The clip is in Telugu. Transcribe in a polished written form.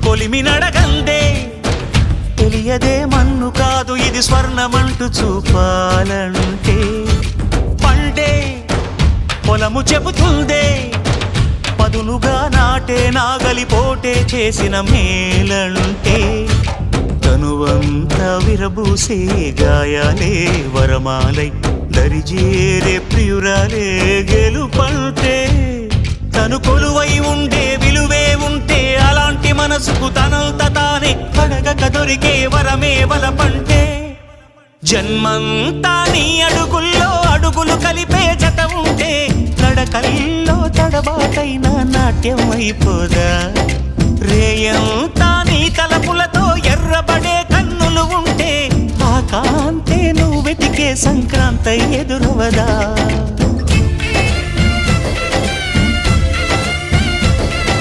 కొలిమి నడగందే తెలియదే మన్ను కాదు ఇది స్వర్ణమంటూ చూపాలంటే పండే పొలము చెబుతుందే పదునుగా నాటే నాగలిపోటే చేసిన మేలంటే తనువంతా విరబూసే గాయాలే వరమాలై దరిజేరే ప్రియురాలే గెలుపంటే తను కొలువై ఉండే విలువే ఉంటే అలాంటి మనసుకు తనంత తానే అడగక దొరికే వరమే వలపంటే జన్మంతా నీ అడుగుల్లో అడుగులు కలిపే జత ఉంటే నడకల్లో తడబాటైన నాట్యం అయిపోదా రేయంతా నీ తలపులతో ఎర్రబడే కన్నులు ఉంటే ఆ కాంతే నువ్వు వెతికే సంక్రాంతి ఎదురవదా